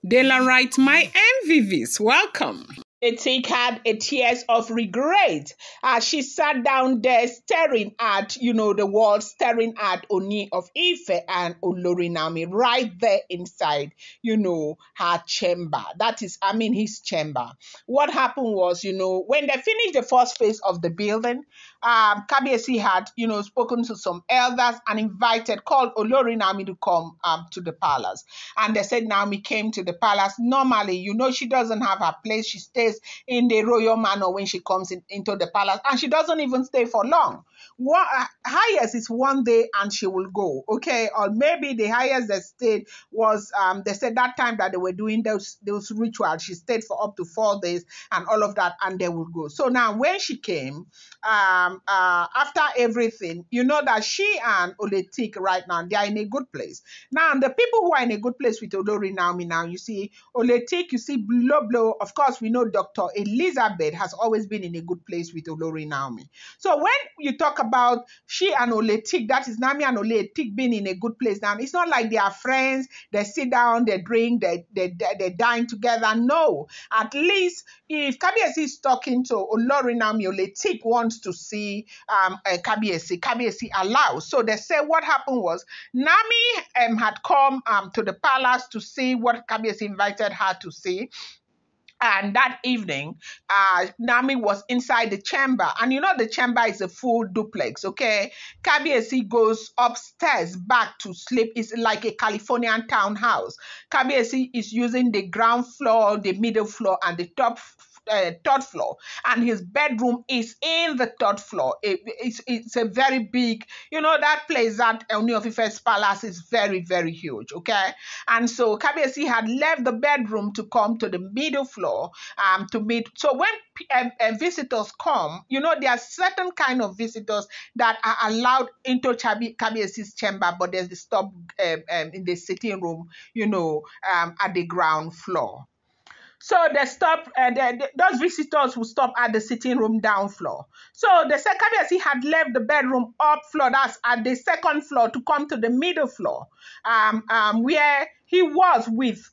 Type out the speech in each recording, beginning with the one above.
Dela writes, my MVVs, welcome. Oletik had a tears of regret as she sat down there staring at, the wall, staring at Ooni of Ife and Olori Naomi right there inside, her chamber. That is, his chamber. What happened was, when they finished the first phase of the building, Kabiyesi had, spoken to some elders and called Olori Naomi to come to the palace. And they said Naomi came to the palace. Normally, she doesn't have her place. She stays in the royal manor when she comes into the palace, and she doesn't even stay for long. Highest is one day and she will go, okay? Or maybe the highest they stayed was, they said that time that they were doing those rituals, she stayed for up to 4 days and all of that, and they would go. So now when she came, after everything, that she and Oletik right now, they are in a good place. Now, the people who are in a good place with Olori Naomi now, you see, Oletik, you see, blow. Of course, we know Dr. Elizabeth has always been in a good place with Olori Naomi. So when you talk about she and Oletik, that is Naomi and Oletik being in a good place now, it's not like they are friends, they sit down, they drink, they dine together. No. At least if Kabiyesi is talking to Olori Naomi, Oletik wants to see Kabiyesi allows. So they say what happened was Naomi had come to the palace to see what Kabiyesi invited her to see. And that evening, Naomi was inside the chamber. And the chamber is a full duplex, okay? Kabiyesi goes upstairs back to sleep. It's like a Californian townhouse. Kabiyesi is using the ground floor, the middle floor, and the third floor, and his bedroom is in the third floor. It's a very big, that place, that Ooni of Ife's palace is very, very huge, okay? And so Kabiyesi had left the bedroom to come to the middle floor to meet. So when visitors come, there are certain kind of visitors that are allowed into Kabiyesi's chamber, but there's the stop in the sitting room, at the ground floor. So they stop, those visitors will stop at the sitting room down floor. So the Kabiyesi had left the bedroom up floor, that's at the second floor, to come to the middle floor, where he was with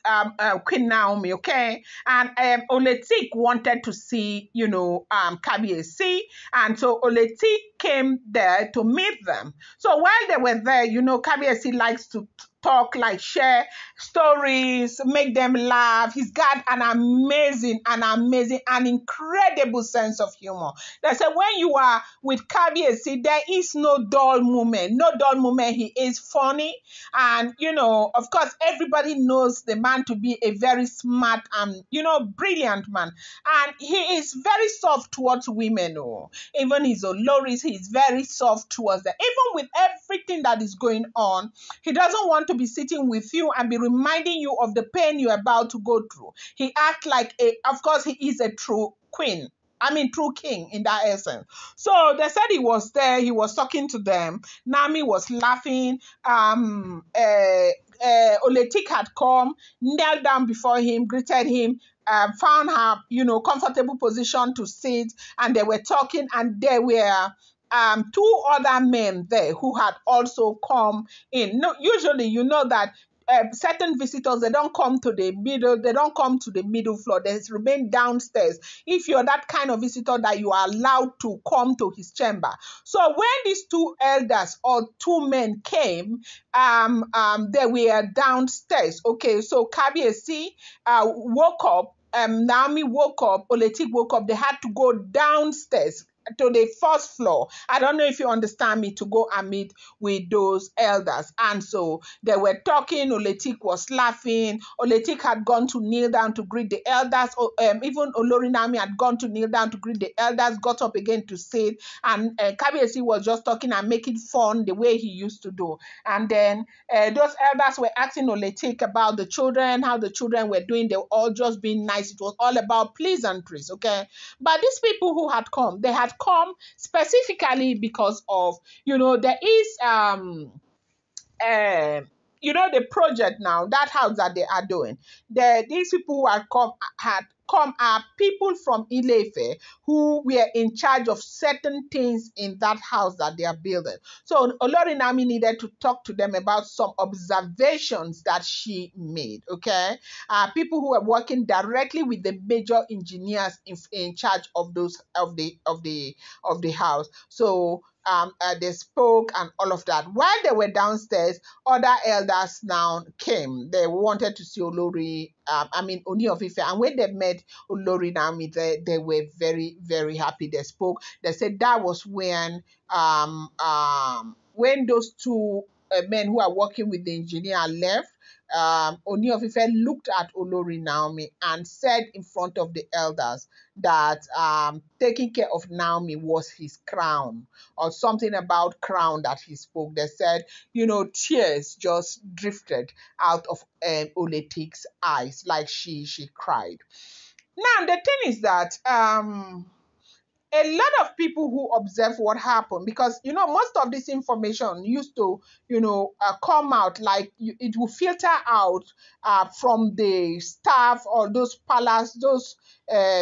Queen Naomi, okay? And Oletik wanted to see, Kabiyesi, and so Oletik came there to meet them. So while they were there, Kabiyesi likes to talk, like share stories, make them laugh. He's got an incredible sense of humor. They say when you are with Kabiyesi, there is no dull moment. No dull moment. He is funny. And, of course, everybody knows the man to be a very smart and, brilliant man. And he is very soft towards women. Oh. Even his Oloris, he is very soft towards them. Even with everything that is going on, he doesn't want to be sitting with you and be reminding you of the pain you're about to go through. He acts like of course, he is a true queen. True king in that essence. So they said he was there, he was talking to them. Naomi was laughing. Oletik had come, knelt down before him, greeted him, found her, comfortable position to sit, and they were talking, and there were two other men there who had also come in. No, usually, that certain visitors, they don't come to the middle floor, they remain downstairs if you're that kind of visitor that you are allowed to come to his chamber. So when these two elders or two men came, they were downstairs, okay? So Kabiyesi woke up, Naomi woke up, Oletik woke up. They had to go downstairs to the first floor. I don't know if you understand me, to go and meet with those elders. And so they were talking, Oletik was laughing. Oletik had gone to kneel down to greet the elders. Even Olori Naomi had gone to kneel down to greet the elders, got up again to sit. And Kabiyesi was just talking and making fun the way he used to do. And then those elders were asking Oletik about the children, how the children were doing. They were all just being nice. It was all about pleasantries, okay? But these people who had come, they had come specifically because of, there is the project now, that house that they are doing. These people who had come are people from Ilefe who were in charge of certain things in that house that they are building. So Olori Naomi needed to talk to them about some observations that she made. Okay, people who were working directly with the major engineers in charge of those of the house. So they spoke and all of that. While they were downstairs, other elders now came. They wanted to see Olori, Ooni of Ife. And when they met Olori Naomi, they were very, very happy. They spoke. They said that was when those two men who are working with the engineer left. Ooni of Ife looked at Olori Naomi and said in front of the elders that taking care of Naomi was his crown, or something about crown that he spoke. They said, tears just drifted out of Oletik's eyes, like she cried. Now the thing is that a lot of people who observe what happened, because most of this information used to come out, like it will filter out from the staff or those palace, those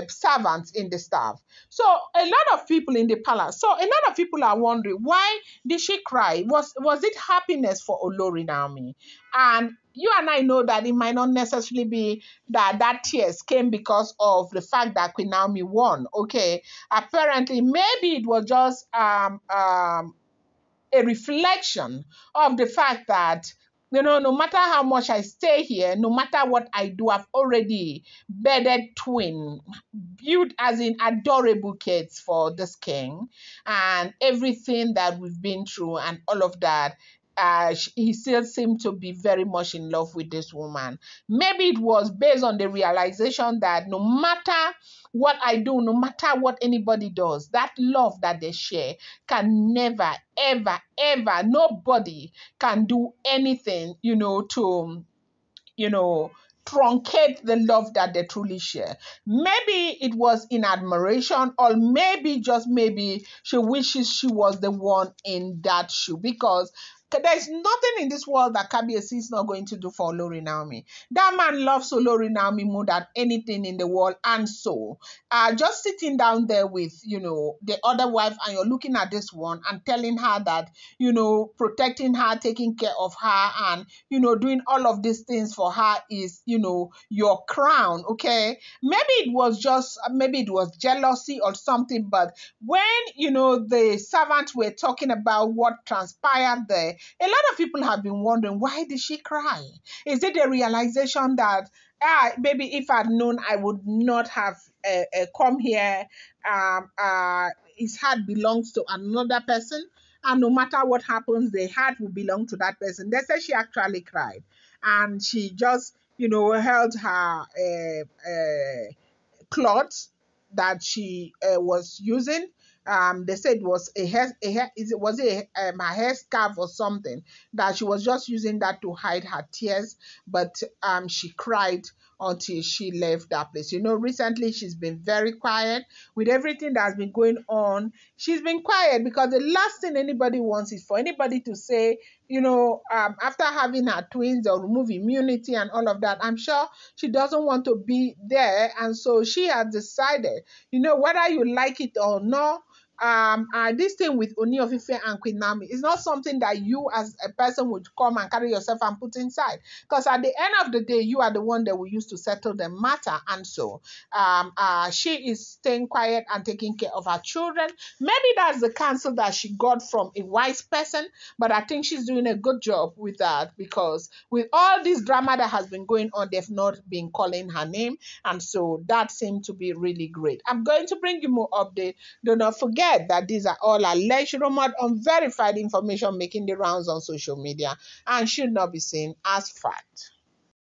servants in the staff. So a lot of people in the palace, so a lot of people are wondering, why did she cry? Was it happiness for Olori Naomi? And you and I know that it might not necessarily be that tears came because of the fact that Queen Naomi won. Okay, apparently maybe it was just a reflection of the fact that no matter how much I stay here, no matter what I do, I've already bedded twin, built as in adorable kids for this king, and everything that we've been through and all of that. He still seemed to be very much in love with this woman. Maybe it was based on the realization that no matter what I do, no matter what anybody does, that love that they share can never, ever, ever, nobody can do anything, you know, truncate the love that they truly share. Maybe it was in admiration, or maybe, just maybe, she wishes she was the one in that shoe, because there's nothing in this world that Kabiyesi is not going to do for Olori Naomi. That man loves Olori Naomi more than anything in the world. And so, just sitting down there with, the other wife, and you're looking at this one and telling her that, protecting her, taking care of her, and, doing all of these things for her is, your crown, okay? Maybe it was jealousy or something, but when, the servants were talking about what transpired there, a lot of people have been wondering, why did she cry? Is it a realization that maybe if I'd known, I would not have come here? His heart belongs to another person, and no matter what happens, the heart will belong to that person. They said she actually cried, and she just, held her cloth that she was using. They said it was was it a hair scarf or something, that she was just using that to hide her tears. But she cried until she left that place. Recently she's been very quiet with everything that's been going on. She's been quiet because the last thing anybody wants is for anybody to say, after having her twins or remove immunity and all of that, I'm sure she doesn't want to be there. And so she has decided, whether you like it or not, this thing with Ooni of Ife and Queen Naomi is not something that you as a person would come and carry yourself and put inside. Because at the end of the day, you are the one that will use to settle the matter. And so she is staying quiet and taking care of her children. Maybe that's the counsel that she got from a wise person, but I think she's doing a good job with that, because with all this drama that has been going on, they've not been calling her name. And so that seemed to be really great. I'm going to bring you more update. Do not forget that these are all alleged, rumored, unverified information making the rounds on social media and should not be seen as fact.